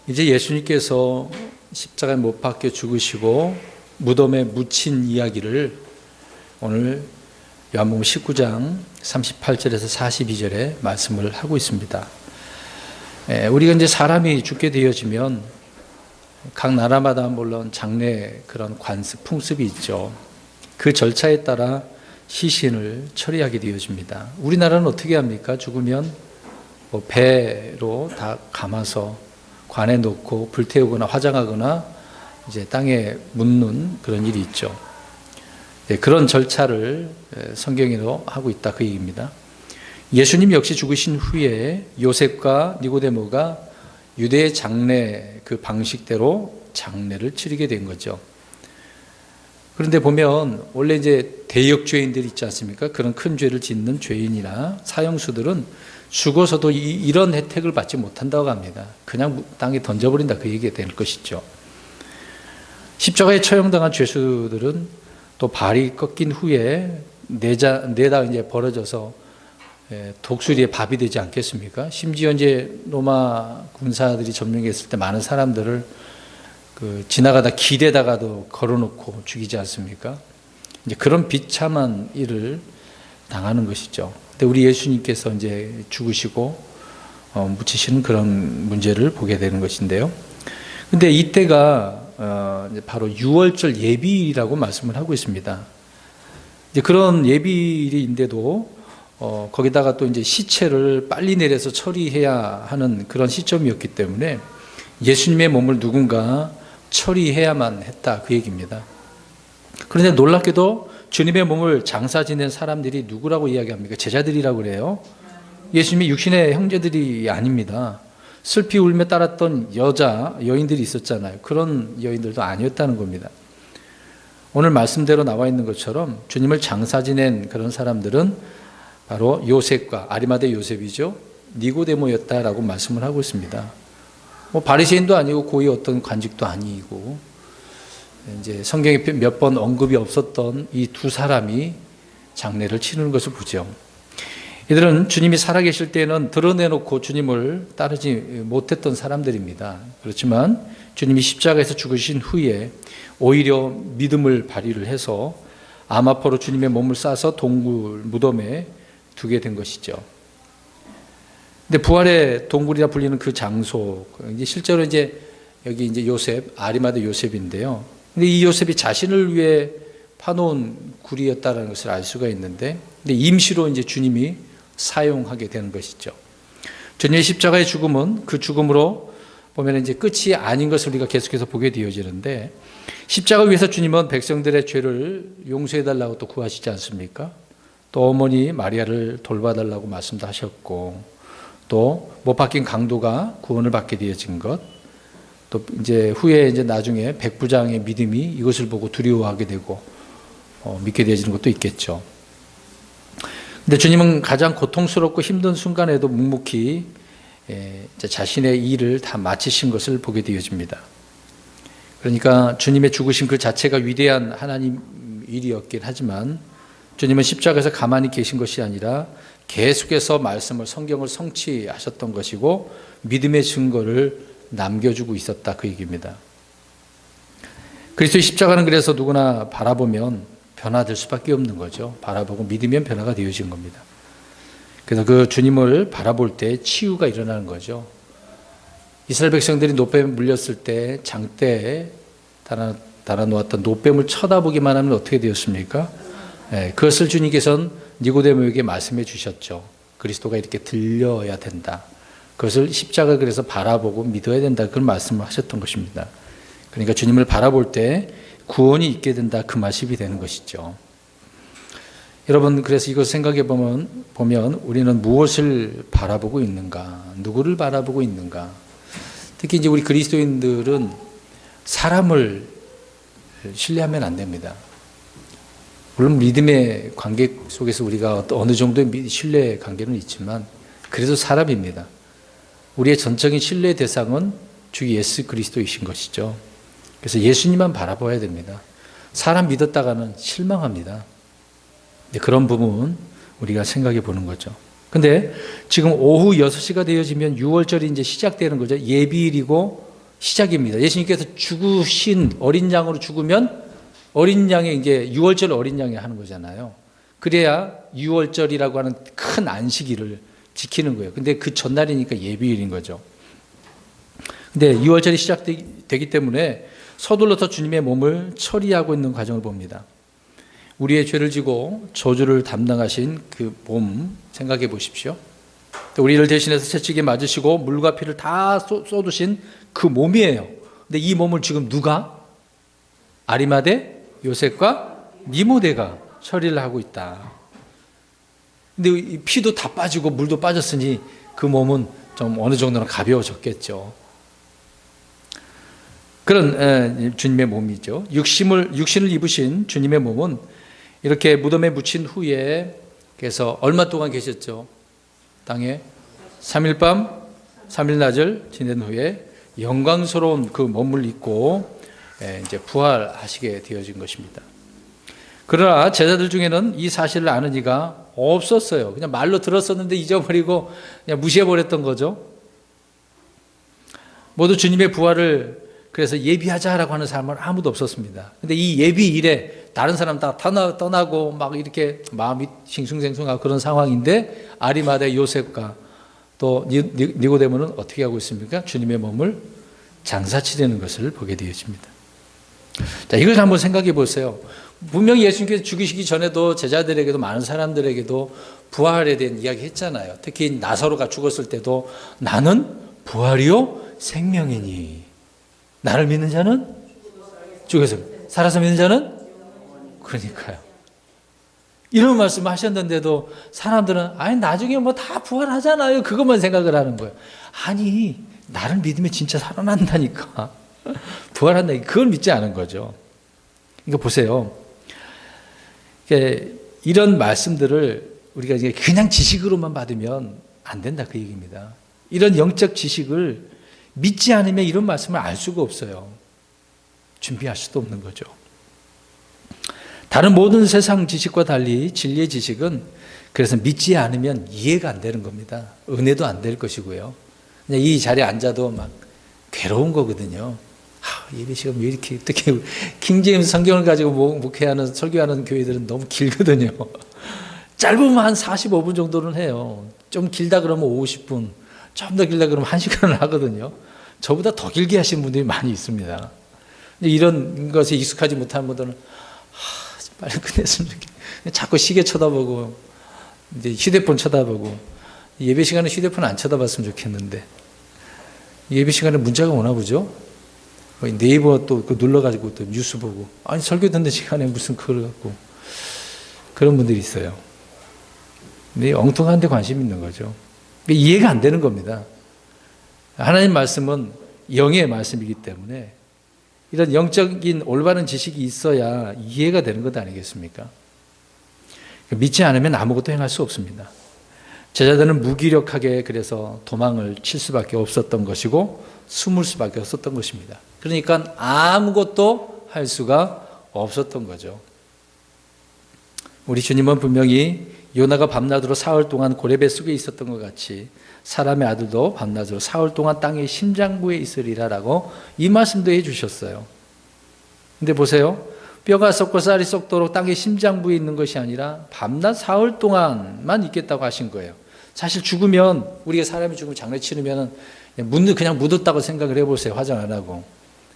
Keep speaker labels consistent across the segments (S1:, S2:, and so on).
S1: 이제 예수님께서 십자가에 못 박혀 죽으시고 무덤에 묻힌 이야기를 오늘 요한복음 19장 38절에서 42절에 말씀을 하고 있습니다. 우리가 이제 사람이 죽게 되어지면 각 나라마다 물론 장례 그런 관습, 풍습이 있죠. 그 절차에 따라 시신을 처리하게 되어집니다. 우리나라는 어떻게 합니까? 죽으면 뭐 배로 다 감아서 관에 놓고 불태우거나 화장하거나 이제 땅에 묻는 그런 일이 있죠. 그런 절차를 성경에도 하고 있다 그 얘기입니다. 예수님 역시 죽으신 후에 요셉과 니고데모가 유대의 장례 그 방식대로 장례를 치르게 된 거죠. 그런데 보면 원래 이제 대역 죄인들이 있지 않습니까? 그런 큰 죄를 짓는 죄인이나 사형수들은 죽어서도 이런 혜택을 받지 못한다고 합니다. 그냥 땅에 던져버린다 그 얘기가 될 것이죠. 십자가에 처형당한 죄수들은 또 발이 꺾인 후에 내다 이제 벌어져서 독수리의 밥이 되지 않겠습니까? 심지어 이제 로마 군사들이 점령했을 때 많은 사람들을 지나가다 길에다가도 걸어놓고 죽이지 않습니까? 이제 그런 비참한 일을 당하는 것이죠. 근데 우리 예수님께서 이제 죽으시고 묻히시는 그런 문제를 보게 되는 것인데요. 근데 이때가 바로 유월절 예비일이라고 말씀을 하고 있습니다. 이제 그런 예비일인데도 거기다가 또 이제 시체를 빨리 내려서 처리해야 하는 그런 시점이었기 때문에 예수님의 몸을 누군가 처리해야만 했다 그 얘기입니다. 그런데 놀랍게도 주님의 몸을 장사 지낸 사람들이 누구라고 이야기합니까? 제자들이라고 그래요. 예수님의 육신의 형제들이 아닙니다. 슬피 울며 따랐던 여인들이 있었잖아요. 그런 여인들도 아니었다는 겁니다. 오늘 말씀대로 나와 있는 것처럼 주님을 장사 지낸 그런 사람들은 바로 요셉과 아리마대 요셉이죠. 니고데모였다라고 말씀을 하고 있습니다. 바리새인도 아니고 고위 어떤 관직도 아니고 이제 성경에 몇 번 언급이 없었던 이 두 사람이 장례를 치르는 것을 보죠. 이들은 주님이 살아계실 때는 드러내놓고 주님을 따르지 못했던 사람들입니다. 그렇지만 주님이 십자가에서 죽으신 후에 오히려 믿음을 발휘를 해서 암아포로 주님의 몸을 싸서 동굴 무덤에 두게 된 것이죠. 근데 부활의 동굴이라 불리는 그 장소, 이제 실제로 이제 여기 이제 요셉, 아리마대 요셉인데요. 근데 이 요셉이 자신을 위해 파놓은 굴이었다는 것을 알 수가 있는데, 근데 임시로 이제 주님이 사용하게 되는 것이죠. 주님의 십자가의 죽음은 그 죽음으로 보면 이제 끝이 아닌 것을 우리가 계속해서 보게 되어지는데, 십자가 위에서 주님은 백성들의 죄를 용서해달라고 또 구하시지 않습니까? 또 어머니 마리아를 돌봐달라고 말씀도 하셨고, 또 못 박힌 강도가 구원을 받게 되어진 것, 또 이제 후에 이제 나중에 백부장의 믿음이 이것을 보고 두려워하게 되고 믿게 되어지는 것도 있겠죠. 근데 주님은 가장 고통스럽고 힘든 순간에도 묵묵히 자신의 일을 다 마치신 것을 보게 되어집니다. 그러니까 주님의 죽으심 그 자체가 위대한 하나님 일이었긴 하지만 주님은 십자가에서 가만히 계신 것이 아니라 계속해서 말씀을 성경을 성취하셨던 것이고 믿음의 증거를 남겨주고 있었다 그 얘기입니다. 그리스도의 십자가는 그래서 누구나 바라보면 변화될 수밖에 없는 거죠. 바라보고 믿으면 변화가 되어진 겁니다. 그래서 그 주님을 바라볼 때 치유가 일어나는 거죠. 이스라엘 백성들이 노뱀에 물렸을 때 장대에 달아놓았던 노뱀을 쳐다보기만 하면 어떻게 되었습니까? 그것을 주님께서는 니고데모에게 말씀해 주셨죠. 그리스도가 이렇게 들려야 된다. 그것을 십자가 그래서 바라보고 믿어야 된다. 그런 말씀을 하셨던 것입니다. 그러니까 주님을 바라볼 때 구원이 있게 된다. 그 말씀이 되는 것이죠. 여러분, 그래서 이것을 생각해 보면 우리는 무엇을 바라보고 있는가? 누구를 바라보고 있는가? 특히 이제 우리 그리스도인들은 사람을 신뢰하면 안 됩니다. 물론 믿음의 관계 속에서 우리가 어느 정도의 신뢰 관계는 있지만 그래도 사람입니다. 우리의 전적인 신뢰의 대상은 주 예수 그리스도이신 것이죠. 그래서 예수님만 바라봐야 됩니다. 사람 믿었다가는 실망합니다. 그런 부분 우리가 생각해 보는 거죠. 근데 지금 오후 6시가 되어지면 6월절이 이제 시작되는 거죠. 예비일이고 시작입니다. 예수님께서 죽으신 어린 양으로 죽으면 어린 양의 이제 유월절 어린 양이 하는 거잖아요. 그래야 유월절이라고 하는 큰 안식일을 지키는 거예요. 근데 그 전날이니까 예비일인 거죠. 근데 유월절이 시작되기 때문에 서둘러서 주님의 몸을 처리하고 있는 과정을 봅니다. 우리의 죄를 지고 저주를 담당하신 그 몸 생각해 보십시오. 우리를 대신해서 채찍에 맞으시고 물과 피를 다 쏟으신 그 몸이에요. 근데 이 몸을 지금 누가? 아리마대 요셉과 니모데가 처리를 하고 있다. 근데 이 피도 다 빠지고 물도 빠졌으니 그 몸은 좀 어느 정도는 가벼워졌겠죠. 그런 주님의 몸이죠. 육신을 입으신 주님의 몸은 이렇게 무덤에 묻힌 후에 그래서 얼마 동안 계셨죠? 땅에 3일 밤 3일 낮을 지낸 후에 영광스러운 그 몸을 입고 이제 부활하시게 되어진 것입니다. 그러나 제자들 중에는 이 사실을 아는 이가 없었어요. 그냥 말로 들었었는데 잊어버리고 그냥 무시해버렸던 거죠. 모두 주님의 부활을 그래서 예비하자라고 하는 사람은 아무도 없었습니다. 근데 이 예비일에 다른 사람 다 떠나고 막 이렇게 마음이 싱숭생숭하고 그런 상황인데 아리마대 요셉과 또 니고데모는 어떻게 하고 있습니까? 주님의 몸을 장사치려는 것을 보게 되어집니다. 자, 이걸 한번 생각해 보세요. 분명히 예수님께서 죽으시기 전에도 제자들에게도 많은 사람들에게도 부활에 대한 이야기 했잖아요. 특히 나사로가 죽었을 때도 나는 부활이요 생명이니 나를 믿는 자는 죽어서 살아서 믿는 자는 그러니까요. 이런 말씀을 하셨는데도 사람들은 아니 나중에 뭐 다 부활하잖아요. 그것만 생각을 하는 거예요. 아니 나를 믿으면 진짜 살아난다니까. 부활한다. 그걸 믿지 않은 거죠. 그러니까 보세요. 이런 말씀들을 우리가 그냥 지식으로만 받으면 안 된다 그 얘기입니다. 이런 영적 지식을 믿지 않으면 이런 말씀을 알 수가 없어요. 준비할 수도 없는 거죠. 다른 모든 세상 지식과 달리 진리의 지식은 그래서 믿지 않으면 이해가 안 되는 겁니다. 은혜도 안 될 것이고요. 그냥 이 자리에 앉아도 막 괴로운 거거든요. 예배 시간 왜 이렇게 어떻게 킹제임스 성경을 가지고 목회하는 설교하는 교회들은 너무 길거든요. 짧으면 한 45분 정도는 해요. 좀 길다 그러면 50분, 좀 더 길다 그러면 1시간을 하거든요. 저보다 더 길게 하시는 분들이 많이 있습니다. 이런 것에 익숙하지 못한 분들은 빨리 끝냈으면 좋겠다. 자꾸 시계 쳐다보고 이제 휴대폰 쳐다보고 예배 시간에 휴대폰 안 쳐다봤으면 좋겠는데 예배 시간에 문자가 오나 보죠. 네이버 또 눌러가지고 또 뉴스 보고 아니 설교 듣는 시간에 무슨 그걸 갖고 그런 분들이 있어요. 근데 엉뚱한 데 관심 있는 거죠. 이해가 안 되는 겁니다. 하나님 말씀은 영의 말씀이기 때문에 이런 영적인 올바른 지식이 있어야 이해가 되는 것 아니겠습니까? 믿지 않으면 아무것도 행할 수 없습니다. 제자들은 무기력하게 그래서 도망을 칠 수밖에 없었던 것이고 숨을 수밖에 없었던 것입니다. 그러니까 아무것도 할 수가 없었던 거죠. 우리 주님은 분명히 요나가 밤낮으로 사흘 동안 고레배 속에 있었던 것 같이 사람의 아들도 밤낮으로 사흘 동안 땅의 심장부에 있으리라라고 이 말씀도 해주셨어요. 근데 보세요. 뼈가 썩고 쌀이 썩도록 땅의 심장부에 있는 것이 아니라 밤낮 사흘 동안만 있겠다고 하신 거예요. 사실 죽으면 우리가 사람이 죽으면 장례치르면 그냥 묻었다고 생각을 해보세요. 화장 안 하고.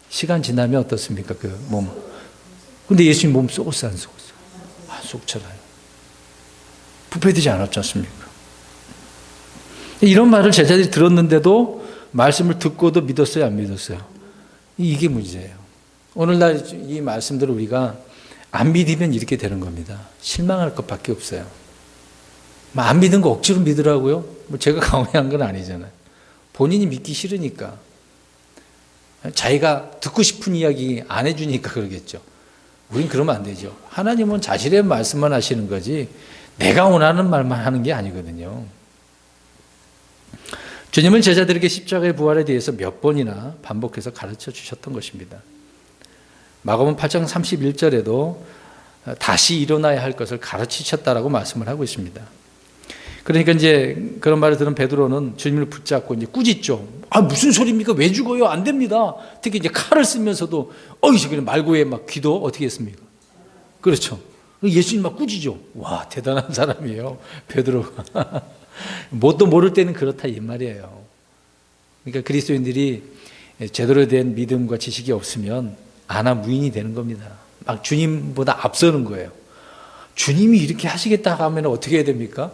S1: 시간 지나면 어떻습니까? 그 몸. 근데 예수님 몸 썩었어 안 썩었어? 안 썩잖아요. 부패되지 않았지 않습니까? 이런 말을 제자들이 들었는데도 말씀을 듣고도 믿었어요 안 믿었어요? 이게 문제예요. 오늘날 이 말씀들을 우리가 안 믿으면 이렇게 되는 겁니다. 실망할 것밖에 없어요. 안 믿은 거 억지로 믿으라고요? 제가 강요한 건 아니잖아요. 본인이 믿기 싫으니까. 자기가 듣고 싶은 이야기 안 해주니까 그러겠죠. 우린 그러면 안 되죠. 하나님은 자신의 말씀만 하시는 거지 내가 원하는 말만 하는 게 아니거든요. 주님은 제자들에게 십자가의 부활에 대해서 몇 번이나 반복해서 가르쳐 주셨던 것입니다. 마가복음 8장 31절에도 다시 일어나야 할 것을 가르치셨다라고 말씀을 하고 있습니다. 그러니까 이제 그런 말을 들은 베드로는 주님을 붙잡고 이제 꾸짖죠. 아, 무슨 소리입니까? 왜 죽어요? 안 됩니다. 특히 이제 칼을 쓰면서도 저기 말고에 막 기도 어떻게 했습니까? 그렇죠. 예수님 막 꾸짖죠. 와, 대단한 사람이에요, 베드로가. 뭣도 모를 때는 그렇다 이 말이에요. 그러니까 그리스도인들이 제대로 된 믿음과 지식이 없으면 아나무인이 되는 겁니다. 막 주님보다 앞서는 거예요. 주님이 이렇게 하시겠다 하면 어떻게 해야 됩니까?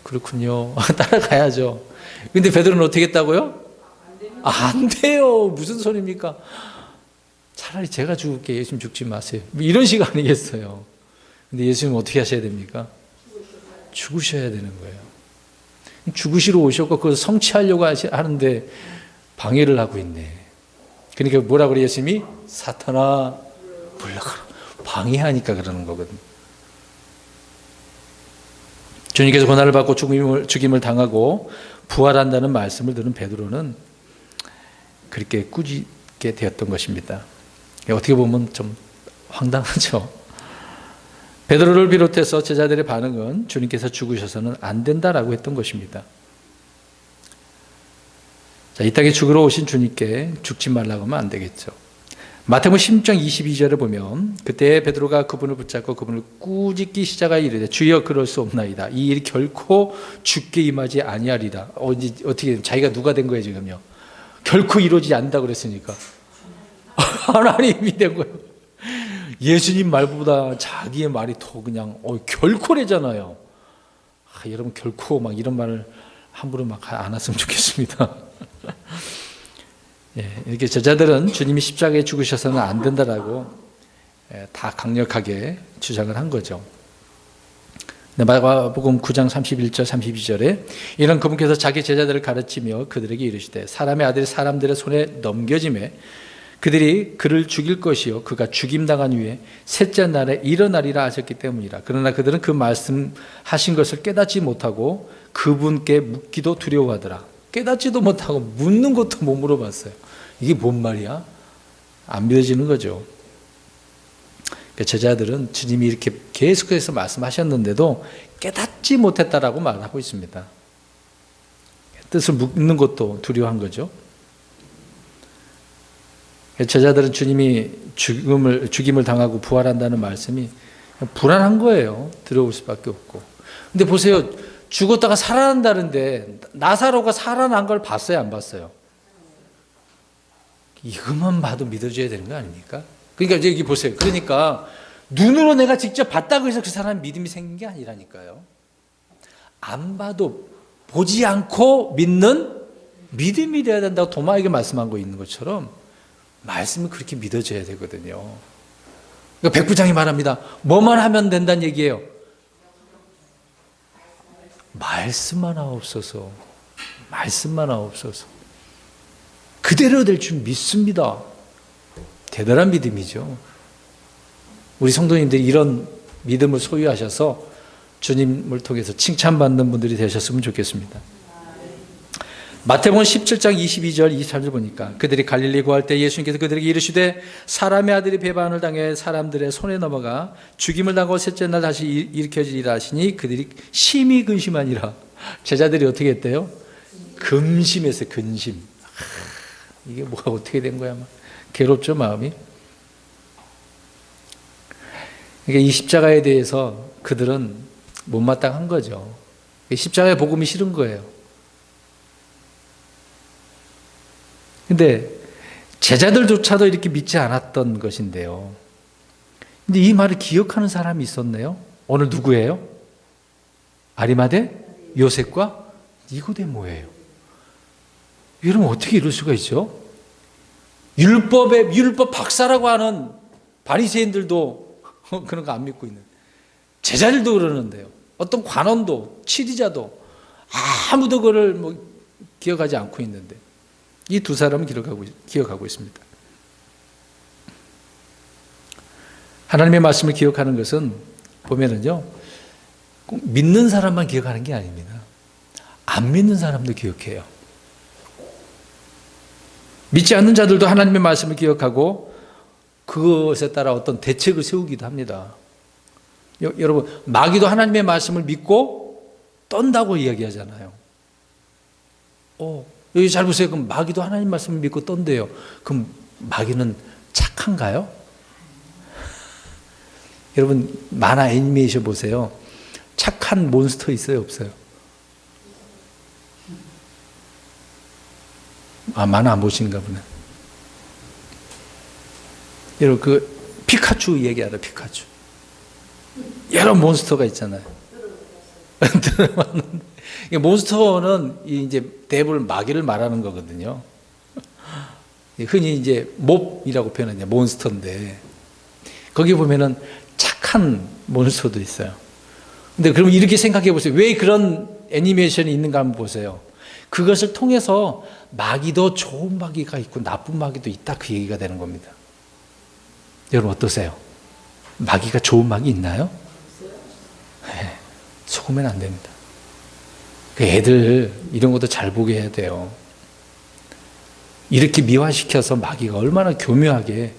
S1: 그렇군요. 따라가야죠. 근데 베드로는 어떻게 했다고요? 안 돼요. 무슨 소리입니까? 차라리 제가 죽을게. 예수님 죽지 마세요. 이런 식 아니겠어요. 근데 예수님 어떻게 하셔야 됩니까? 죽으셔야 되는 거예요. 죽으시러 오셨고 그걸 성취하려고 하는데 방해를 하고 있네. 그러니까 뭐라 그래요? 예수님이 사탄아 물러가라. 방해하니까 그러는 거거든요. 주님께서 고난을 받고 죽임을 당하고 부활한다는 말씀을 들은 베드로는 그렇게 꾸짖게 되었던 것입니다. 어떻게 보면 좀 황당하죠. 베드로를 비롯해서 제자들의 반응은 주님께서 죽으셔서는 안 된다라고 했던 것입니다. 자, 이 땅에 죽으러 오신 주님께 죽지 말라고 하면 안 되겠죠. 마태복음 16장 22절을 보면 그때 베드로가 그분을 붙잡고 그분을 꾸짖기 시작하여 이르되 주여 그럴 수 없나이다. 이 일이 결코 죽게 임하지 아니하리라. 어떻게 자기가 누가 된 거예요 지금요? 결코 이루어지지 않는다 그랬으니까 하나님이 된 거예요. 예수님 말보다 자기의 말이 더 그냥 결코래잖아요. 여러분 결코 막 이런 말을 함부로 막 안 했으면 좋겠습니다. 이렇게 제자들은 주님이 십자가에 죽으셔서는 안 된다라고 다 강력하게 주장을 한 거죠. 마가복음 9장 31절 32절에 이런 그분께서 자기 제자들을 가르치며 그들에게 이르시되 사람의 아들이 사람들의 손에 넘겨짐에 그들이 그를 죽일 것이요 그가 죽임당한 후에 셋째 날에 일어나리라 하셨기 때문이라. 그러나 그들은 그 말씀하신 것을 깨닫지 못하고 그분께 묻기도 두려워하더라. 깨닫지도 못하고 묻는 것도 못 물어봤어요. 이게 뭔 말이야? 안 믿어지는 거죠. 제자들은 주님이 이렇게 계속해서 말씀하셨는데도 깨닫지 못했다라고 말하고 있습니다. 뜻을 묻는 것도 두려워한 거죠. 제자들은 주님이 죽임을 당하고 부활한다는 말씀이 불안한 거예요. 들어올 수밖에 없고. 근데 보세요. 죽었다가 살아난다는데 나사로가 살아난 걸 봤어요? 안 봤어요? 이것만 봐도 믿어줘야 되는 거 아닙니까? 그러니까 여기 보세요. 그러니까 눈으로 내가 직접 봤다고 해서 그 사람 믿음이 생긴 게 아니라니까요. 안 봐도 보지 않고 믿는 믿음이 되어야 된다고 도마에게 말씀한 거 있는 것처럼 말씀을 그렇게 믿어줘야 되거든요. 그러니까 백부장이 말합니다. 뭐만 하면 된다는 얘기예요. 말씀만 하옵소서. 말씀만 하옵소서. 그대로 될 줄 믿습니다. 대단한 믿음이죠. 우리 성도님들이 이런 믿음을 소유하셔서 주님을 통해서 칭찬받는 분들이 되셨으면 좋겠습니다. 마태복음 17장 22절 23절 보니까 그들이 갈릴리 구할 때 예수님께서 그들에게 이르시되 사람의 아들이 배반을 당해 사람들의 손에 넘어가 죽임을 당하고 셋째 날 다시 일으켜지리라 하시니 그들이 심히 근심하니라. 제자들이 어떻게 했대요? 근심했어요. 근심. 이게 뭐가 어떻게 된 거야? 막 괴롭죠, 마음이. 그러니까 이 십자가에 대해서 그들은 못마땅한 거죠. 십자가의 복음이 싫은 거예요. 근데 제자들조차도 이렇게 믿지 않았던 것인데요. 근데 이 말을 기억하는 사람이 있었네요. 오늘 누구예요? 아리마대? 요셉과 니고데모예요. 여러분 어떻게 이럴 수가 있죠? 율법 박사라고 하는 바리새인들도 그런 거 안 믿고 있는 제자들도 그러는데요. 어떤 관원도 치리자도 아무도 그를 기억하지 않고 있는데 이 두 사람은 기억하고 있습니다. 하나님의 말씀을 기억하는 것은 보면은요, 꼭 믿는 사람만 기억하는 게 아닙니다. 안 믿는 사람도 기억해요. 믿지 않는 자들도 하나님의 말씀을 기억하고 그것에 따라 어떤 대책을 세우기도 합니다. 여러분, 마귀도 하나님의 말씀을 믿고 떤다고 이야기하잖아요. 여기 잘 보세요. 그럼 마귀도 하나님 말씀을 믿고 떤대요. 그럼 마귀는 착한가요? 여러분, 만화 애니메이션 보세요. 착한 몬스터 있어요, 없어요? 만화 안 보시는가 보네. 여러분, 그 피카츄 얘기하라, 피카츄. 여러 몬스터가 있잖아요. 몬스터는 이제 대부분 마귀를 말하는 거거든요. 흔히 이제 몹이라고 표현하냐, 몬스터인데 거기 보면은 착한 몬스터도 있어요. 근데 그럼 이렇게 생각해 보세요. 왜 그런 애니메이션이 있는가 한번 보세요. 그것을 통해서 마귀도 좋은 마귀가 있고 나쁜 마귀도 있다, 그 얘기가 되는 겁니다. 여러분 어떠세요? 마귀가 좋은 마귀 있나요? 네, 속으면 안 됩니다. 애들 이런 것도 잘 보게 해야 돼요. 이렇게 미화시켜서 마귀가 얼마나 교묘하게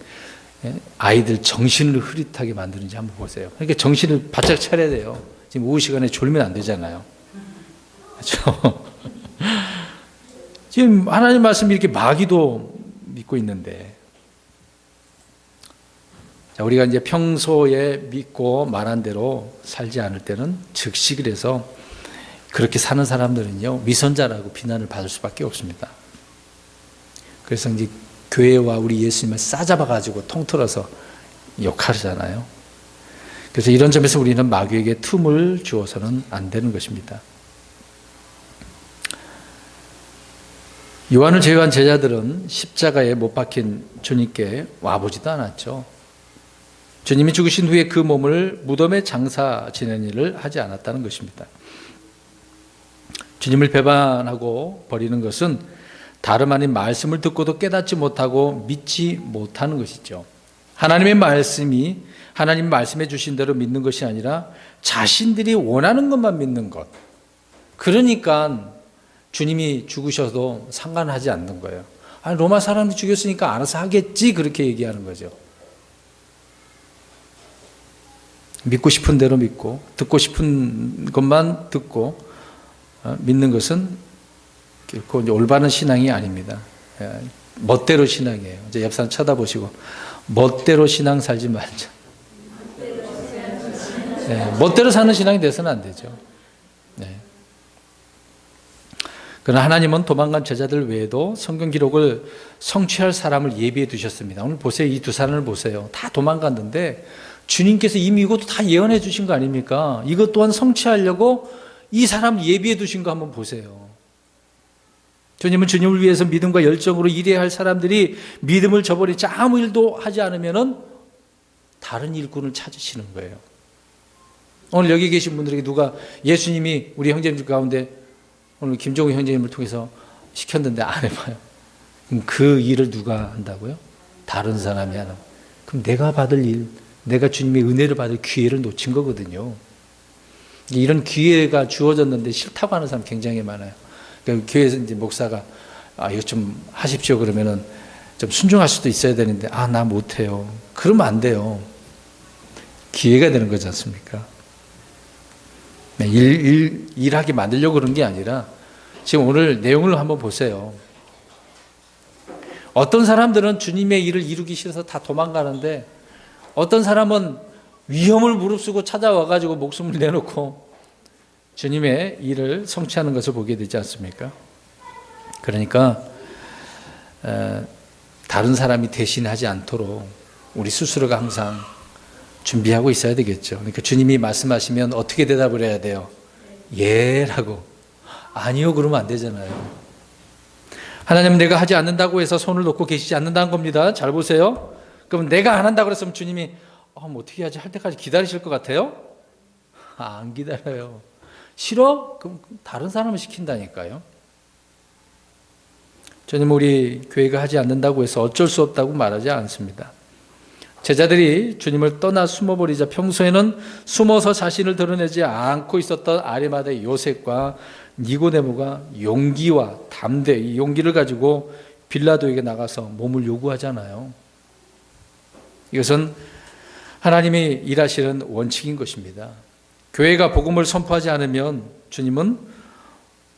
S1: 아이들 정신을 흐릿하게 만드는지 한번 보세요. 그러니까 정신을 바짝 차려야 돼요. 지금 오후 시간에 졸면 안 되잖아요. 그렇죠? 지금 하나님 말씀 이렇게 마귀도 믿고 있는데, 자, 우리가 이제 평소에 믿고 말한 대로 살지 않을 때는 즉시, 그래서 그렇게 사는 사람들은요, 위선자라고 비난을 받을 수밖에 없습니다. 그래서 이제 교회와 우리 예수님을 싸잡아가지고 통틀어서 욕하잖아요. 그래서 이런 점에서 우리는 마귀에게 틈을 주어서는 안 되는 것입니다. 요한을 제외한 제자들은 십자가에 못 박힌 주님께 와보지도 않았죠. 주님이 죽으신 후에 그 몸을 무덤에 장사 지낸 일을 하지 않았다는 것입니다. 주님을 배반하고 버리는 것은 다름 아닌 말씀을 듣고도 깨닫지 못하고 믿지 못하는 것이죠. 하나님의 말씀이 하나님 말씀해 주신 대로 믿는 것이 아니라 자신들이 원하는 것만 믿는 것. 그러니까 주님이 죽으셔도 상관하지 않는 거예요. 아니, 로마 사람이 죽였으니까 알아서 하겠지, 그렇게 얘기하는 거죠. 믿고 싶은 대로 믿고 듣고 싶은 것만 듣고 믿는 것은 결코 올바른 신앙이 아닙니다. 멋대로 신앙이에요. 이제 옆 사람 쳐다보시고 멋대로 신앙 살지 말자. 멋대로 사는 신앙이 돼서는 안 되죠. 그러나 하나님은 도망간 제자들 외에도 성경 기록을 성취할 사람을 예비해 두셨습니다. 오늘 보세요. 이 두 사람을 보세요. 다 도망갔는데 주님께서 이미 이것도 다 예언해 주신 거 아닙니까? 이것 또한 성취하려고 이 사람 예비해 두신 거 한번 보세요. 주님은 주님을 위해서 믿음과 열정으로 일해야 할 사람들이 믿음을 저버리지 아무 일도 하지 않으면 다른 일꾼을 찾으시는 거예요. 오늘 여기 계신 분들에게 누가 예수님이 우리 형제님 가운데 오늘 김종우 형제님을 통해서 시켰는데 안 해봐요. 그럼 그 일을 누가 한다고요? 다른 사람이 하는. 그럼 내가 받을 일, 내가 주님의 은혜를 받을 기회를 놓친 거거든요. 이런 기회가 주어졌는데 싫다고 하는 사람 굉장히 많아요. 그러니까 교회에서 이제 목사가 이거 좀 하십시오 그러면은 좀 순종할 수도 있어야 되는데 나 못해요. 그러면 안 돼요. 기회가 되는 거지 않습니까? 일하게 만들려고 그런 게 아니라 지금 오늘 내용을 한번 보세요. 어떤 사람들은 주님의 일을 이루기 싫어서 다 도망가는데 어떤 사람은 위험을 무릅쓰고 찾아와가지고 목숨을 내놓고 주님의 일을 성취하는 것을 보게 되지 않습니까? 그러니까 다른 사람이 대신하지 않도록 우리 스스로가 항상 준비하고 있어야 되겠죠. 그러니까 주님이 말씀하시면 어떻게 대답을 해야 돼요? 예라고. 아니요 그러면 안 되잖아요. 하나님은 내가 하지 않는다고 해서 손을 놓고 계시지 않는다는 겁니다. 잘 보세요. 그럼 내가 안 한다고 그랬으면 주님이 뭐 어떻게 하지 할 때까지 기다리실 것 같아요? 안 기다려요. 싫어? 그럼 다른 사람을 시킨다니까요. 주님은 우리 교회가 하지 않는다고 해서 어쩔 수 없다고 말하지 않습니다. 제자들이 주님을 떠나 숨어버리자 평소에는 숨어서 자신을 드러내지 않고 있었던 아리마다의 요셉과 니고데모가 용기와 담대, 이 용기를 가지고 빌라도에게 나가서 몸을 요구하잖아요. 이것은 하나님이 일하시는 원칙인 것입니다. 교회가 복음을 선포하지 않으면 주님은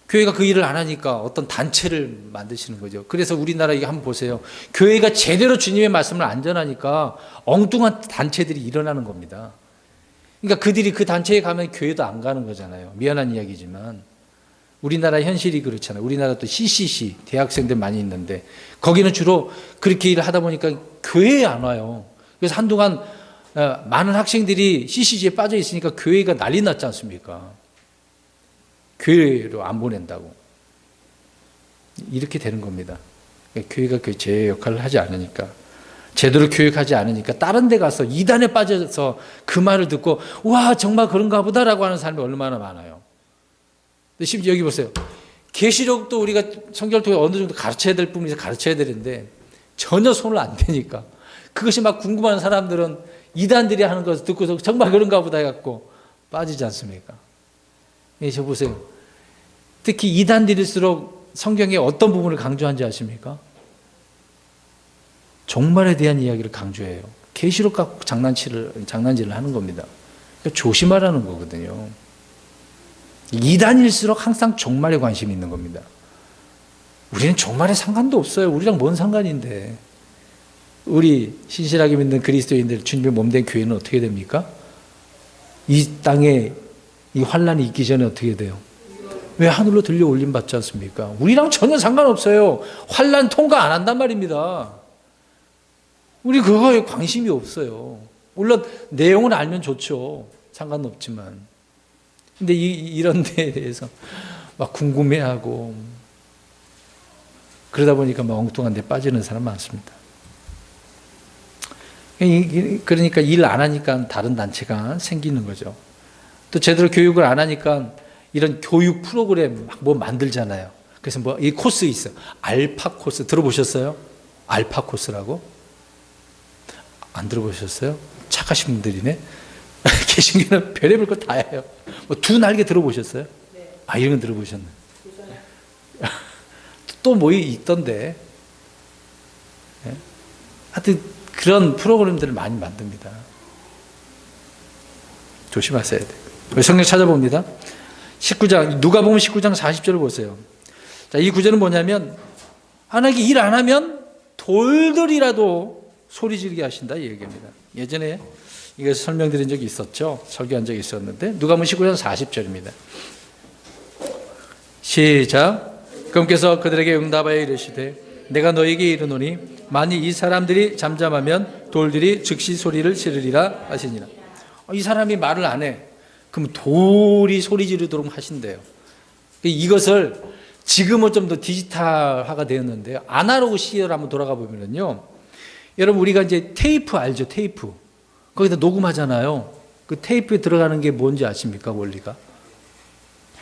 S1: 교회가 그 일을 안 하니까 어떤 단체를 만드시는 거죠. 그래서 우리나라 이거 한번 보세요. 교회가 제대로 주님의 말씀을 안 전하니까 엉뚱한 단체들이 일어나는 겁니다. 그러니까 그들이 그 단체에 가면 교회도 안 가는 거잖아요. 미안한 이야기지만 우리나라 현실이 그렇잖아요. 우리나라 또 CCC 대학생들 많이 있는데 거기는 주로 그렇게 일을 하다 보니까 교회에 안 와요. 그래서 한동안 많은 학생들이 CCG에 빠져 있으니까 교회가 난리 났지 않습니까? 교회로 안 보낸다고. 이렇게 되는 겁니다. 교회가 그 제 역할을 하지 않으니까, 제대로 교육하지 않으니까 다른 데 가서 이단에 빠져서 그 말을 듣고 와 정말 그런가 보다라고 하는 사람이 얼마나 많아요. 근데 심지어 여기 보세요. 계시록도 우리가 성경을 통해 어느 정도 가르쳐야 될 부분에서 가르쳐야 되는데 전혀 손을 안 대니까 그것이 막 궁금한 사람들은 이단들이 하는 것을 듣고서 정말 그런가 보다 해갖고 빠지지 않습니까? 예, 저 보세요. 특히 이단들일수록 성경의 어떤 부분을 강조한지 아십니까? 종말에 대한 이야기를 강조해요. 계시록 갖고 장난질을 하는 겁니다. 그러니까 조심하라는 거거든요. 이단일수록 항상 종말에 관심이 있는 겁니다. 우리는 종말에 상관도 없어요. 우리랑 뭔 상관인데. 우리 신실하게 믿는 그리스도인들 주님의 몸된 교회는 어떻게 됩니까? 이 땅에 이 환란이 있기 전에 어떻게 돼요? 왜 하늘로 들려 올림 받지 않습니까? 우리랑 전혀 상관없어요. 환란 통과 안 한단 말입니다. 우리 그거에 관심이 없어요. 물론 내용을 알면 좋죠. 상관없지만. 근데 이런 데에 대해서 막 궁금해하고 그러다 보니까 막 엉뚱한 데 빠지는 사람 많습니다. 그러니까 일 안 하니까 다른 단체가 생기는 거죠. 또 제대로 교육을 안 하니까 이런 교육 프로그램 막 뭐 만들잖아요. 그래서 뭐 이 코스 있어요. 알파 코스 들어보셨어요? 알파 코스라고? 안 들어보셨어요? 착하신 분들이네. 개신교는 별의별 거 다 해요. 뭐 두 날개 들어보셨어요? 네. 아, 이런 건 들어보셨네. 또 뭐 있던데. 네? 하여튼 그런 프로그램들을 많이 만듭니다. 조심하셔야 돼요. 성경 찾아봅니다. 19장, 누가복음 19장 40절을 보세요. 자, 이 구절은 뭐냐면 하나님께 일 안 하면 돌들이라도 소리 지르게 하신다 이 얘기입니다. 예전에 이것을 설명드린 적이 있었죠. 설교한 적이 있었는데 누가복음 19장 40절입니다. 시작. 그분께서 그들에게 응답하여 이르시되 내가 너에게 이르노니 만일 이 사람들이 잠잠하면 돌들이 즉시 소리를 지르리라 하시니라. 이 사람이 말을 안 해. 그럼 돌이 소리 지르도록 하신대요. 이것을 지금은 좀 더 디지털화가 되었는데요. 아날로그 시절 한번 돌아가 보면요. 여러분 우리가 이제 테이프 알죠? 테이프. 거기다 녹음하잖아요. 그 테이프에 들어가는 게 뭔지 아십니까? 원리가?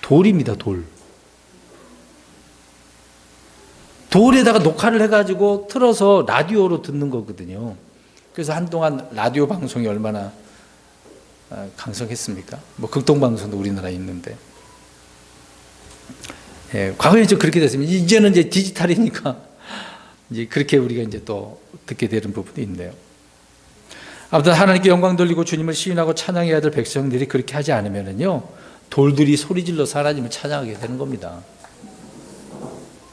S1: 돌입니다. 돌. 돌에다가 녹화를 해가지고 틀어서 라디오로 듣는 거거든요. 그래서 한동안 라디오 방송이 얼마나 강성했습니까? 뭐 극동방송도 우리나라에 있는데. 예, 과거에 좀 그렇게 됐습니다. 이제는 이제 디지털이니까 이제 그렇게 우리가 이제 또 듣게 되는 부분이 있네요. 아무튼 하나님께 영광 돌리고 주님을 시인하고 찬양해야 될 백성들이 그렇게 하지 않으면은요, 돌들이 소리질러서 하나님을 찬양하게 되는 겁니다.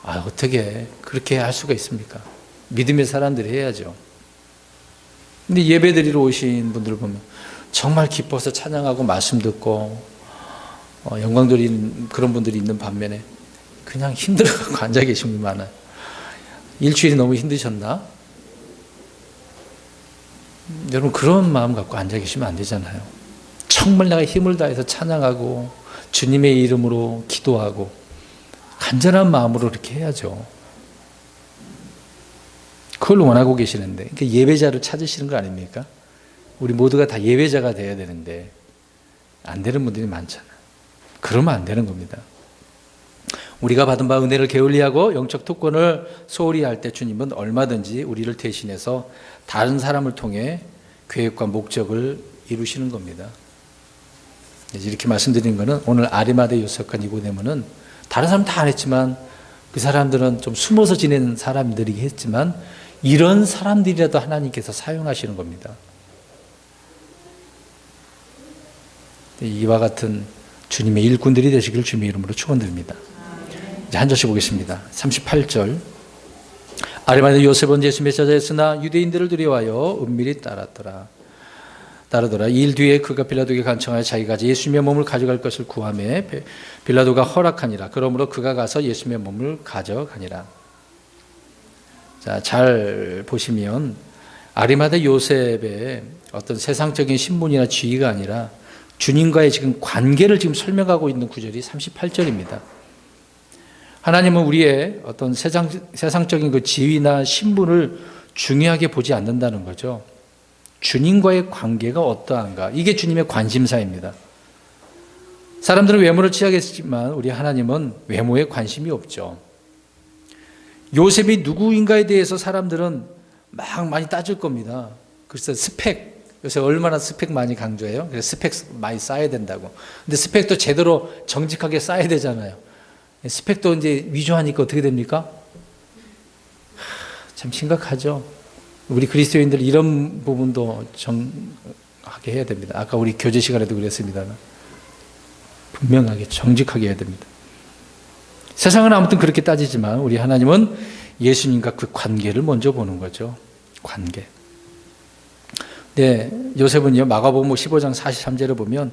S1: 아, 어떻게 그렇게 할 수가 있습니까? 믿음의 사람들이 해야죠. 근데 예배 드리러 오신 분들을 보면 정말 기뻐서 찬양하고 말씀 듣고 영광 돌리는 그런 분들이 있는 반면에 그냥 힘들어서 앉아 계신 분 많아요. 일주일이 너무 힘드셨나? 여러분 그런 마음 갖고 앉아 계시면 안 되잖아요. 정말 내가 힘을 다해서 찬양하고 주님의 이름으로 기도하고 간절한 마음으로 이렇게 해야죠. 그걸 원하고 계시는데 그러니까 예배자를 찾으시는 거 아닙니까? 우리 모두가 다 예배자가 돼야 되는데 안 되는 분들이 많잖아요. 그러면 안 되는 겁니다. 우리가 받은 바 은혜를 게을리하고 영적 특권을 소홀히 할 때 주님은 얼마든지 우리를 대신해서 다른 사람을 통해 계획과 목적을 이루시는 겁니다. 이렇게 말씀드리는 것은 오늘 아리마대 요셉과 니고데모는 다른 사람 다 안 했지만 그 사람들은 좀 숨어서 지내는 사람들이긴 했지만 이런 사람들이라도 하나님께서 사용하시는 겁니다. 이와 같은 주님의 일꾼들이 되시기를 주님의 이름으로 축원드립니다. 이제 한 절씩 보겠습니다. 38절. 아리마다 요셉은 예수님의 제자였으나 유대인들을 두려워하여 은밀히 따르더라. 이 일 뒤에 그가 빌라도에게 간청하여 자기가 예수님의 몸을 가져갈 것을 구하매 빌라도가 허락하니라. 그러므로 그가 가서 예수님의 몸을 가져가니라. 자, 잘 보시면 아리마다 요셉의 어떤 세상적인 신분이나 지위가 아니라 주님과의 지금 관계를 지금 설명하고 있는 구절이 38절입니다. 하나님은 우리의 어떤 세상적인 그 지위나 신분을 중요하게 보지 않는다는 거죠. 주님과의 관계가 어떠한가, 이게 주님의 관심사입니다. 사람들은 외모를 취하겠지만 우리 하나님은 외모에 관심이 없죠. 요셉이 누구인가에 대해서 사람들은 막 많이 따질 겁니다. 그래서 스펙, 요새 얼마나 스펙 많이 강조해요? 그래서 스펙 많이 쌓아야 된다고. 근데 스펙도 제대로 정직하게 쌓아야 되잖아요. 스펙도 이제 위조하니까 어떻게 됩니까? 참 심각하죠. 우리 그리스도인들 이런 부분도 정하게 해야 됩니다. 아까 우리 교제 시간에도 그랬습니다만 분명하게 정직하게 해야 됩니다. 세상은 아무튼 그렇게 따지지만 우리 하나님은 예수님과 그 관계를 먼저 보는 거죠. 관계. 네, 요셉은요, 마가복음 15장 43절에 보면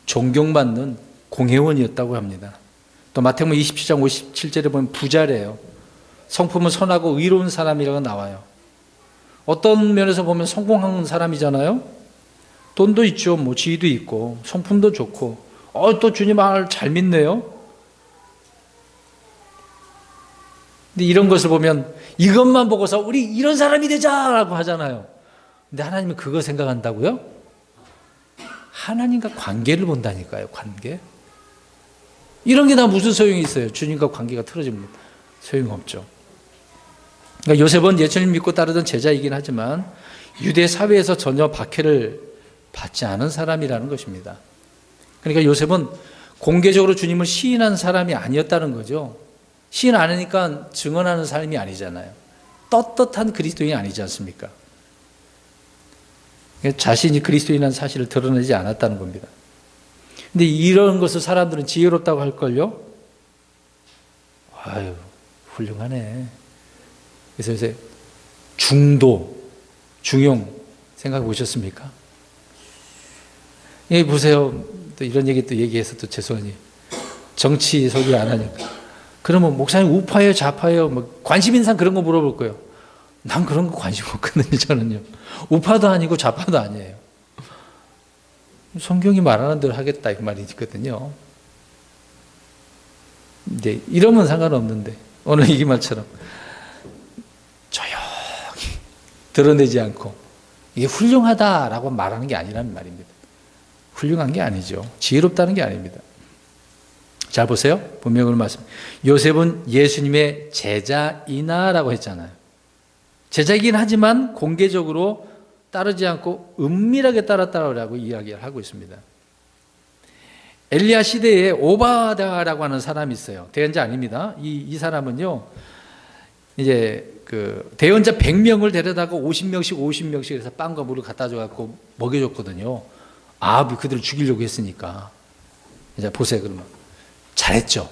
S1: 존경받는 공회원이었다고 합니다. 또 마태복음 27장 57절에 보면 부자래요. 성품은 선하고 의로운 사람이라고 나와요. 어떤 면에서 보면 성공한 사람이잖아요. 돈도 있죠. 뭐 지위도 있고 성품도 좋고 또 주님 말 잘 믿네요. 근데 이런 것을 보면 이것만 보고서 우리 이런 사람이 되자라고 하잖아요. 근데 하나님은 그거 생각한다고요? 하나님과 관계를 본다니까요. 관계. 이런 게 다 무슨 소용이 있어요? 주님과 관계가 틀어지면 소용없죠. 그러니까 요셉은 예수님 믿고 따르던 제자이긴 하지만 유대 사회에서 전혀 박해를 받지 않은 사람이라는 것입니다. 그러니까 요셉은 공개적으로 주님을 시인한 사람이 아니었다는 거죠. 시인 안 하니까 증언하는 삶이 아니잖아요. 떳떳한 그리스도인이 아니지 않습니까? 자신이 그리스도인이라는 사실을 드러내지 않았다는 겁니다. 근데 이런 것을 사람들은 지혜롭다고 할걸요? 아유, 훌륭하네. 그래서 요새 중도, 중용 생각해 보셨습니까? 여기 보세요. 또 이런 얘기 또 얘기해서 또 죄송하니 정치 소개 안 하니까. 그러면 목사님 우파예요, 좌파예요? 뭐 관심 있는 사람 그런 거 물어볼 거예요. 난 그런 거 관심 없거든요, 저는요. 우파도 아니고 좌파도 아니에요. 성경이 말하는 대로 하겠다, 이 말이 있거든요. 이제 이러면 상관없는데, 오늘 이 말처럼 조용히 드러내지 않고, 이게 훌륭하다라고 말하는 게 아니라는 말입니다. 훌륭한 게 아니죠. 지혜롭다는 게 아닙니다. 잘 보세요. 분명히 말씀. 요셉은 예수님의 제자이나라고 했잖아요. 제자이긴 하지만 공개적으로 따르지 않고 은밀하게 따랐다고 이야기를 하고 있습니다. 엘리야 시대에 오바다라고 하는 사람이 있어요. 대언자 아닙니다. 이 사람은요, 이제 그 대언자 100명을 데려다가 50명씩 해서 빵과 물을 갖다 줘갖고 먹여줬거든요. 아합이 그들을 죽이려고 했으니까. 이제 보세요, 그러면. 잘했죠.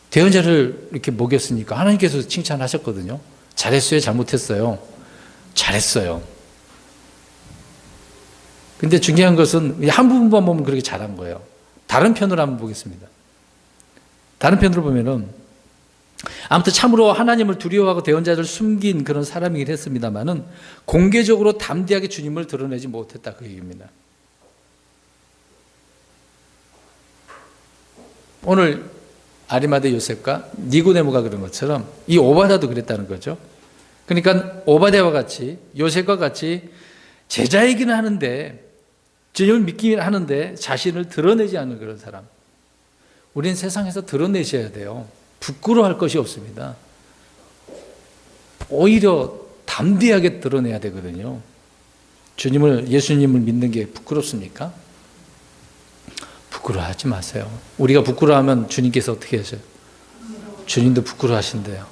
S1: 대언자를 이렇게 먹였으니까 하나님께서 칭찬하셨거든요. 잘했어요, 잘못했어요? 잘했어요. 근데 중요한 것은 한 부분만 보면 그렇게 잘한 거예요. 다른 편으로 한번 보겠습니다. 다른 편으로 보면은 아무튼 참으로 하나님을 두려워하고 대언자를 숨긴 그런 사람이긴 했습니다만은 공개적으로 담대하게 주님을 드러내지 못했다, 그 얘기입니다. 오늘 아리마대 요셉과 니고데모가 그런 것처럼 이 오바다도 그랬다는 거죠. 그러니까 오바데와 같이 요셉과 같이 제자이기는 하는데 주님을 믿기는 하는데 자신을 드러내지 않는 그런 사람. 우리는 세상에서 드러내셔야 돼요. 부끄러워할 것이 없습니다. 오히려 담대하게 드러내야 되거든요. 예수님을 믿는 게 부끄럽습니까? 부끄러워하지 마세요. 우리가 부끄러워하면 주님께서 어떻게 하셔요? 주님도 부끄러워하신대요.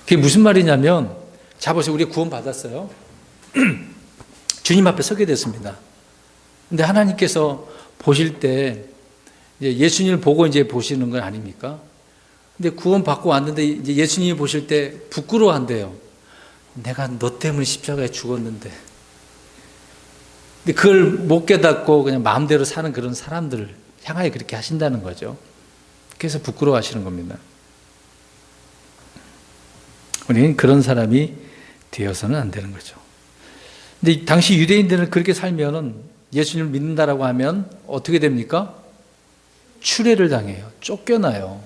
S1: 그게 무슨 말이냐면, 자 보세요. 우리가 구원 받았어요. 주님 앞에 서게 됐습니다. 근데 하나님께서 보실 때 이제 예수님을 보고 이제 보시는 건 아닙니까? 근데 구원 받고 왔는데 이제 예수님이 보실 때 부끄러워한대요. 내가 너 때문에 십자가에 죽었는데. 근데 그걸 못 깨닫고 그냥 마음대로 사는 그런 사람들을 향하여 그렇게 하신다는 거죠. 그래서 부끄러워하시는 겁니다. 우리는 그런 사람이 되어서는 안 되는 거죠. 근데 당시 유대인들은 그렇게 살면은 예수님을 믿는다라고 하면 어떻게 됩니까? 추례를 당해요. 쫓겨나요.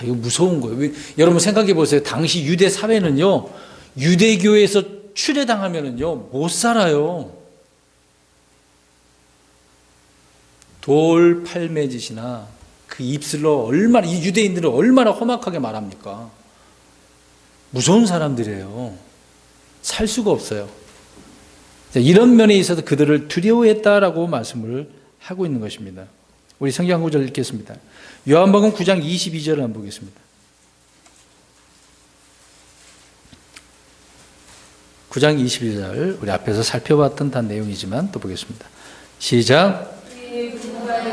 S1: 이거 무서운 거예요. 여러분 생각해 보세요. 당시 유대 사회는요, 유대교에서 추례당하면은요, 못 살아요. 돌 팔매짓이나 그 입술로 얼마나, 이 유대인들은 얼마나 험악하게 말합니까? 무서운 사람들이에요. 살 수가 없어요. 이런 면에 있어서 그들을 두려워했다라고 말씀을 하고 있는 것입니다. 우리 성경 한 구절 읽겠습니다. 요한복음 9장 22절을 한번 보겠습니다. 9장 22절 우리 앞에서 살펴봤던 단 내용이지만 또 보겠습니다. 시작.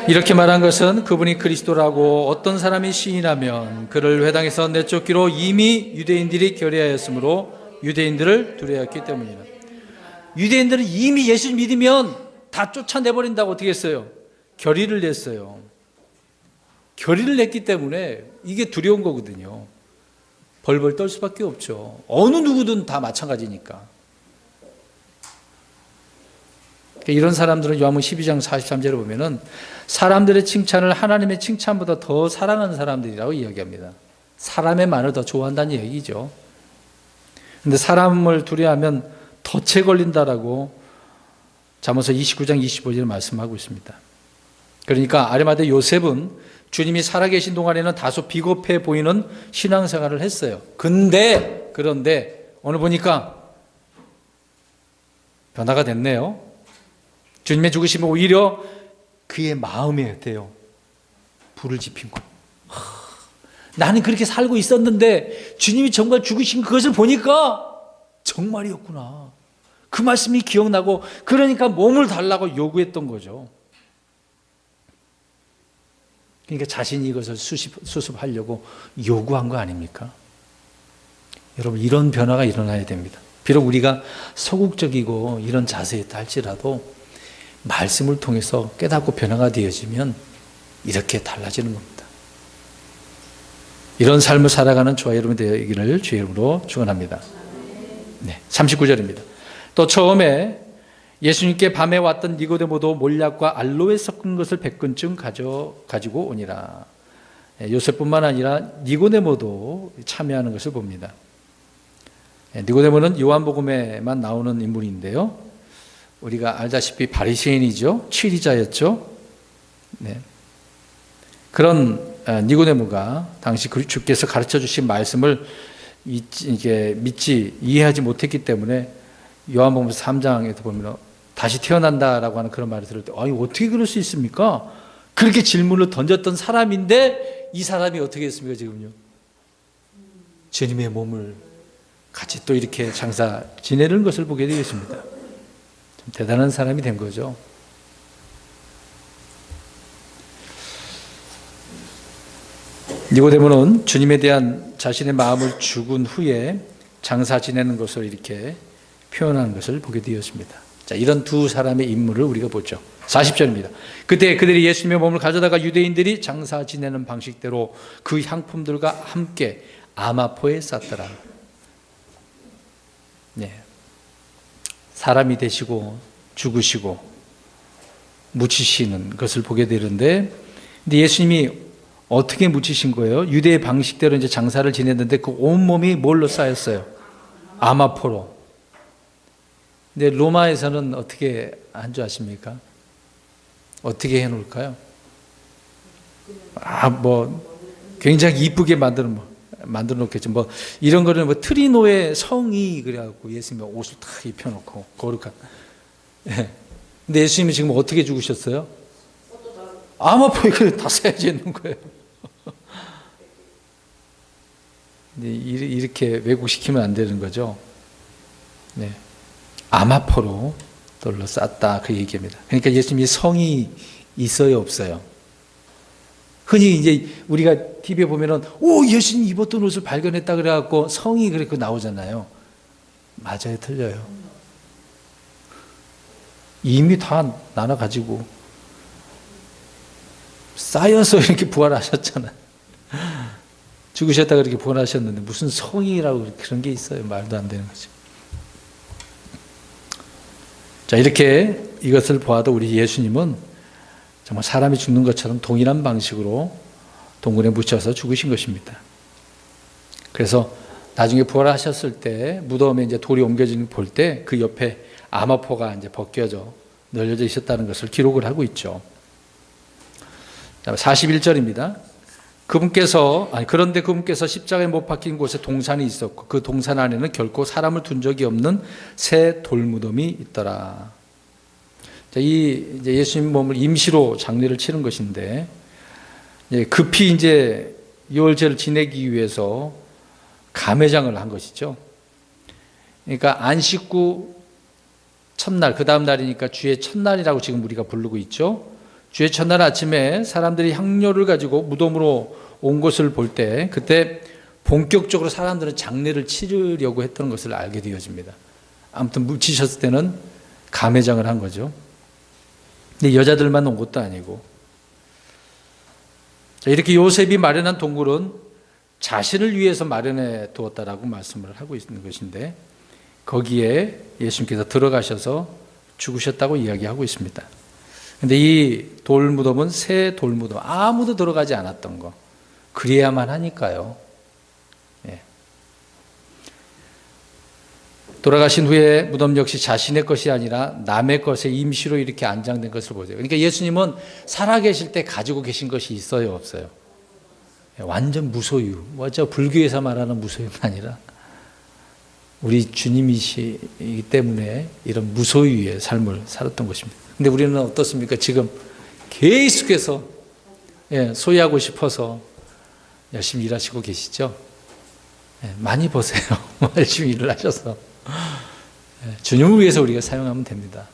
S1: 이렇게 말한 것은 그분이 그리스도라고 어떤 사람이 시인하면 그를 회당에서 내쫓기로 이미 유대인들이 결의하였으므로 유대인들을 두려워했기 때문이다. 유대인들은 이미 예수 믿으면 다 쫓아내버린다고 어떻게 했어요? 결의를 냈어요. 결의를 냈기 때문에 이게 두려운 거거든요. 벌벌 떨 수밖에 없죠. 어느 누구든 다 마찬가지니까. 이런 사람들은 요한복음 12장 43절에 보면은 사람들의 칭찬을 하나님의 칭찬보다 더 사랑하는 사람들이라고 이야기합니다. 사람의 말을 더 좋아한다는 얘기죠. 근데 사람을 두려워하면 덫에 걸린다라고 잠언서 29장 25절에 말씀하고 있습니다. 그러니까 아리마대 요셉은 주님이 살아계신 동안에는 다소 비겁해 보이는 신앙생활을 했어요. 그런데 오늘 보니까 변화가 됐네요. 주님의 죽으심은 오히려 그의 마음에 어때요? 불을 지핀 거예요. 나는 그렇게 살고 있었는데 주님이 정말 죽으신 그것을 보니까 정말이었구나. 그 말씀이 기억나고 그러니까 몸을 달라고 요구했던 거죠. 그러니까 자신이 이것을 수습하려고 요구한 거 아닙니까? 여러분 이런 변화가 일어나야 됩니다. 비록 우리가 소극적이고 이런 자세였다 할지라도 말씀을 통해서 깨닫고 변화가 되어지면 이렇게 달라지는 겁니다. 이런 삶을 살아가는 저와 여러분 되기를 주의 이름으로 축원합니다. 네, 39절입니다. 또 처음에 예수님께 밤에 왔던 니고데모도 몰약과 알로에 섞은 것을 100근쯤 가지고 오니라. 요셉뿐만 아니라 니고데모도 참여하는 것을 봅니다. 니고데모는 요한복음에만 나오는 인물인데요. 우리가 알다시피 바리새인이죠. 치리자였죠. 네. 그런 니고데모가 당시 주께서 가르쳐 주신 말씀을 믿지 이해하지 못했기 때문에 요한복음 3장에도 보면 다시 태어난다라고 하는 그런 말을 들을 때 어떻게 그럴 수 있습니까? 그렇게 질문을 던졌던 사람인데 이 사람이 어떻게 했습니까 지금요? 주님의 몸을 같이 또 이렇게 장사 지내는 것을 보게 되겠습니다. 좀 대단한 사람이 된 거죠. 니고데모는 주님에 대한 자신의 마음을 죽은 후에 장사 지내는 것을 이렇게 표현하는 것을 보게 되었습니다. 자, 이런 두 사람의 인물을 우리가 보죠. 40절입니다. 그때 그들이 예수님의 몸을 가져다가 유대인들이 장사 지내는 방식대로 그 향품들과 함께 아마포에 쌌더라. 네. 사람이 되시고 죽으시고 묻히시는 것을 보게 되는데, 근데 예수님이 어떻게 묻히신 거예요? 유대의 방식대로 이제 장사를 지냈는데 그 온몸이 뭘로 쌓였어요? 아마포로. 근데 로마에서는 어떻게 한 줄 아십니까? 어떻게 해 놓을까요? 굉장히 이쁘게 만들어 놓겠죠. 이런 거를 트리노의 성이 그래갖고 예수님이 옷을 탁 입혀놓고 거룩한. 근데 예수님이 지금 어떻게 죽으셨어요? 아마포에 다 쌓여져 있는 거예요. 이렇게 왜곡시키면 안 되는 거죠. 네. 아마포로 돌로 쌌다 그 얘기입니다. 그러니까 예수님이 성이 있어요, 없어요? 흔히 이제 우리가 TV에 보면은 예수님 입었던 옷을 발견했다 그래갖고 성이 그렇게 나오잖아요. 맞아요, 틀려요. 이미 다 나눠가지고 쌓여서 이렇게 부활하셨잖아요. 죽으셨다 그렇게 부활하셨는데 무슨 성이라고 그런 게 있어요? 말도 안 되는 거죠. 자, 이렇게 이것을 보아도 우리 예수님은 정말 사람이 죽는 것처럼 동일한 방식으로 동굴에 묻혀서 죽으신 것입니다. 그래서 나중에 부활하셨을 때 무덤에 이제 돌이 옮겨지는 볼 때 그 옆에 암호포가 이제 벗겨져 널려져 있었다는 것을 기록을 하고 있죠. 41절입니다. 그런데 그분께서 십자가에 못 박힌 곳에 동산이 있었고 그 동산 안에는 결코 사람을 둔 적이 없는 새 돌무덤이 있더라. 이제 예수님 몸을 임시로 장례를 치른 것인데 급히 이제 유월절을 지내기 위해서 감회장을 한 것이죠. 그러니까 안식구 첫날, 그 다음 날이니까 주의 첫날이라고 지금 우리가 부르고 있죠. 주의 첫날 아침에 사람들이 향료를 가지고 무덤으로 온 것을 볼 때 그때 본격적으로 사람들은 장례를 치르려고 했던 것을 알게 되어집니다. 아무튼 묻히셨을 때는 감회장을 한 거죠. 근데 여자들만 온 것도 아니고 이렇게 요셉이 마련한 동굴은 자신을 위해서 마련해 두었다라고 말씀을 하고 있는 것인데 거기에 예수님께서 들어가셔서 죽으셨다고 이야기하고 있습니다. 근데 이 돌무덤은 새 돌무덤, 아무도 들어가지 않았던 거. 그래야만 하니까요. 예. 돌아가신 후에 무덤 역시 자신의 것이 아니라 남의 것에 임시로 이렇게 안장된 것을 보세요. 그러니까 예수님은 살아계실 때 가지고 계신 것이 있어요, 없어요? 예, 완전 무소유. 뭐죠? 불교에서 말하는 무소유가 아니라 우리 주님이시기 때문에 이런 무소유의 삶을 살았던 것입니다. 근데 우리는 어떻습니까? 지금 계속해서 소유하고 싶어서 열심히 일하시고 계시죠? 많이 버세요. 열심히 일을 하셔서. 주님을 위해서 우리가 사용하면 됩니다.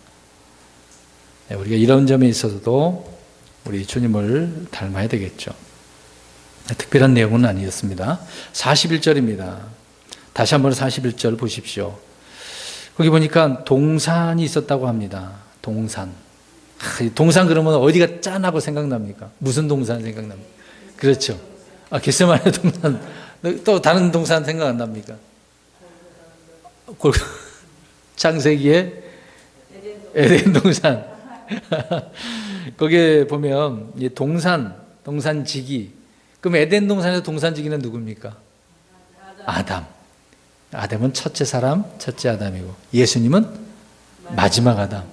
S1: 우리가 이런 점에 있어서도 우리 주님을 닮아야 되겠죠. 특별한 내용은 아니었습니다. 41절입니다. 다시 한번 41절 보십시오. 거기 보니까 동산이 있었다고 합니다. 동산. 동산 그러면 어디가 짠하고 생각납니까? 무슨 동산 생각납니까? 그렇죠. 겟세마네 동산. 또 다른 동산 생각 안 납니까? 창세기에 에덴 동산. 거기에 보면 동산지기. 그럼 에덴 동산에서 동산지기는 누굽니까? 아담. 아담은 첫째 사람, 첫째 아담이고 예수님은 마지막 아담,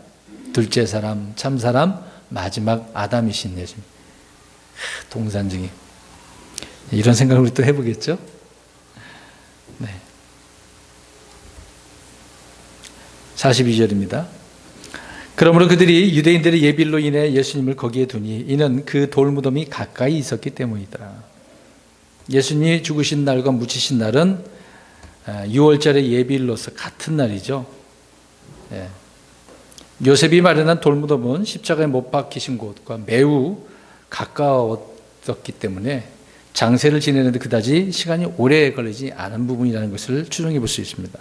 S1: 둘째 사람, 참 사람, 마지막 아담이신 예수님. 동산지기. 이런 생각을 우리 또 해보겠죠? 네. 42절입니다. 그러므로 그들이 유대인들의 예빌로 인해 예수님을 거기에 두니 이는 그 돌무덤이 가까이 있었기 때문이더라. 예수님이 죽으신 날과 묻히신 날은 6월절의 예비일로서 같은 날이죠. 예. 요셉이 마련한 돌무덤은 십자가에 못 박히신 곳과 매우 가까웠기 때문에 장세를 지내는데 그다지 시간이 오래 걸리지 않은 부분이라는 것을 추정해 볼 수 있습니다.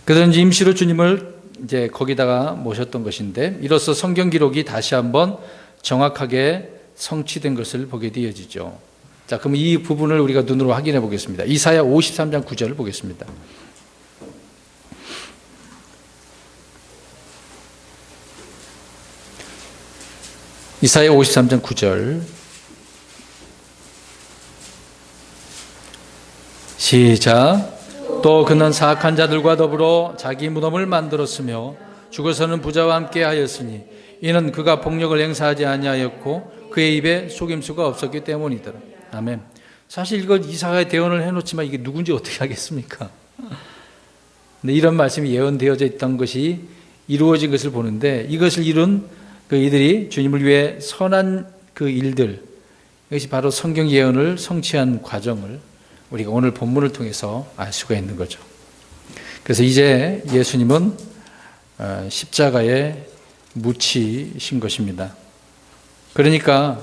S1: 그래서 임시로 주님을 이제 거기다가 모셨던 것인데 이로써 성경 기록이 다시 한번 정확하게 성취된 것을 보게 되어지죠. 자, 그럼 이 부분을 우리가 눈으로 확인해 보겠습니다. 이사야 53장 9절을 보겠습니다. 이사야 53장 9절 시작. 또 그는 사악한 자들과 더불어 자기 무덤을 만들었으며 죽어서는 부자와 함께 하였으니 이는 그가 폭력을 행사하지 아니하였고 그의 입에 속임수가 없었기 때문이더라. 아멘. 사실 이걸 이사야에 대언을 해놓지만 이게 누군지 어떻게 하겠습니까? 근데 이런 말씀이 예언되어져 있던 것이 이루어진 것을 보는데 이것을 이룬 그 이들이 주님을 위해 선한 그 일들, 이것이 바로 성경 예언을 성취한 과정을 우리가 오늘 본문을 통해서 알 수가 있는 거죠. 그래서 이제 예수님은 십자가에 묻히신 것입니다. 그러니까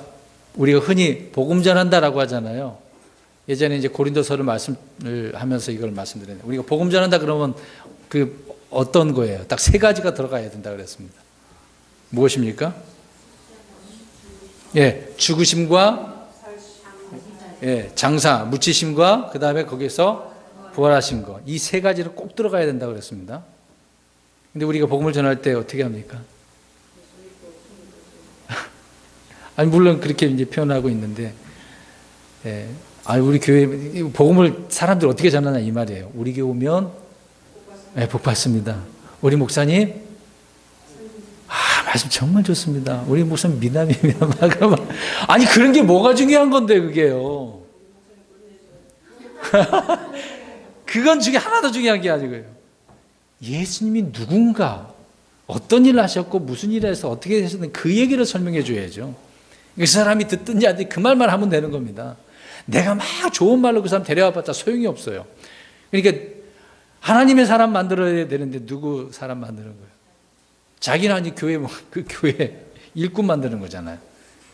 S1: 우리가 흔히 복음 전한다라고 하잖아요. 예전에 이제 고린도서를 말씀을 하면서 이걸 말씀드렸는데, 우리가 복음 전한다 그러면 그 어떤 거예요? 딱 세 가지가 들어가야 된다 그랬습니다. 무엇입니까? 예, 죽으심과 장사, 묻히심과 그 다음에 거기서 부활하신 거, 이 세 가지를 꼭 들어가야 된다 그랬습니다. 근데 우리가 복음을 전할 때 어떻게 합니까? 아니 물론 그렇게 이제 표현하고 있는데, 우리 교회 복음을 사람들 어떻게 전하냐 이 말이에요. 우리 교회 오면 복 받습니다. 우리 목사님 말씀 정말 좋습니다. 우리 목사님 미남입니다. 아니 그런 게 뭐가 중요한 건데 그게요. 그건 중에 하나도 중요한 게 아니고요. 예수님이 누군가, 어떤 일을 하셨고 무슨 일을 해서 어떻게 하셨는지 그 얘기를 설명해 줘야죠. 그 사람이 듣든지 안 듣든지 그 말만 하면 되는 겁니다. 내가 막 좋은 말로 그 사람 데려와봤자 소용이 없어요. 그러니까 하나님의 사람 만들어야 되는데 누구 사람 만드는 거예요? 자기는 아니 교회, 그 교회 일꾼 만드는 거잖아요.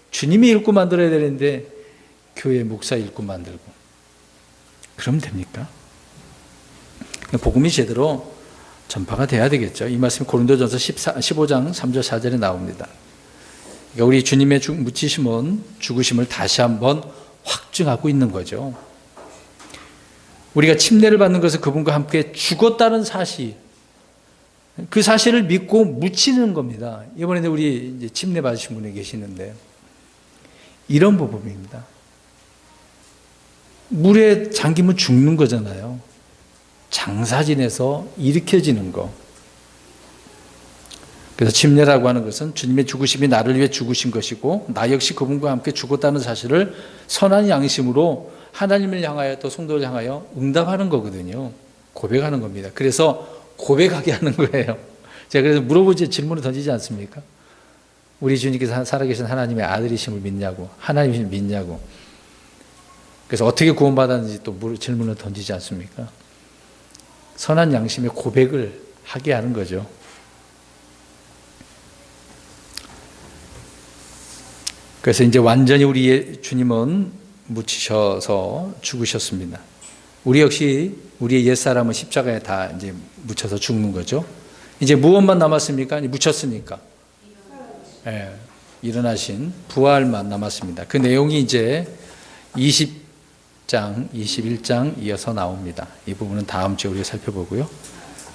S1: 주님이 일꾼 만들어야 되는데 교회 목사 일꾼 만들고 그러면 됩니까? 복음이 제대로 전파가 돼야 되겠죠. 이 말씀이 고린도전서 15장 3절 4절에 나옵니다. 그러니까 우리 주님의 묻히심은 죽으심을 다시 한번 확증하고 있는 거죠. 우리가 침례를 받는 것은 그분과 함께 죽었다는 사실, 그 사실을 믿고 묻히는 겁니다. 이번에 우리 이제 침례 받으신 분이 계시는데 이런 부분입니다. 물에 잠기면 죽는 거잖아요. 장사진에서 일으켜지는 거. 그래서 침례라고 하는 것은 주님의 죽으심이 나를 위해 죽으신 것이고 나 역시 그분과 함께 죽었다는 사실을 선한 양심으로 하나님을 향하여 또 성도를 향하여 응답하는 거거든요. 고백하는 겁니다. 그래서 고백하게 하는 거예요. 제가 그래서 물어보지 질문을 던지지 않습니까? 우리 주님께서 살아계신 하나님의 아들이심을 믿냐고, 하나님이심을 믿냐고. 그래서 어떻게 구원받았는지 또 질문을 던지지 않습니까? 선한 양심의 고백을 하게 하는 거죠. 그래서 이제 완전히 우리의 주님은 묻히셔서 죽으셨습니다. 우리 역시 우리의 옛사람은 십자가에 다 이제 묻혀서 죽는 거죠. 이제 무엇만 남았습니까? 묻혔으니까. 일어나신 부활만 남았습니다. 그 내용이 이제 20장, 21장 이어서 나옵니다. 이 부분은 다음 주에 우리가 살펴보고요.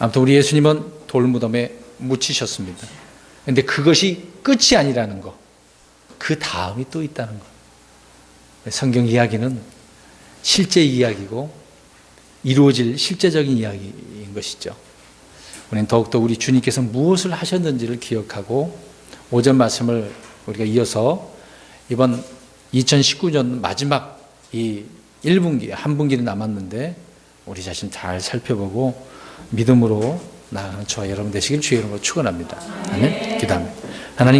S1: 아무튼 우리 예수님은 돌무덤에 묻히셨습니다. 그런데 그것이 끝이 아니라는 거. 그 다음이 또 있다는 거. 성경 이야기는 실제 이야기고 이루어질 실제적인 이야기인 것이죠. 우리는 더욱더 우리 주님께서 무엇을 하셨는지를 기억하고 오전 말씀을 우리가 이어서 이번 2019년 마지막 이 1분기, 한 분기는 남았는데 우리 자신 잘 살펴보고 믿음으로 나아가는 저와 여러분 되시길 주의 이름으로 축원합니다. 아멘. 기도합니다. 하나님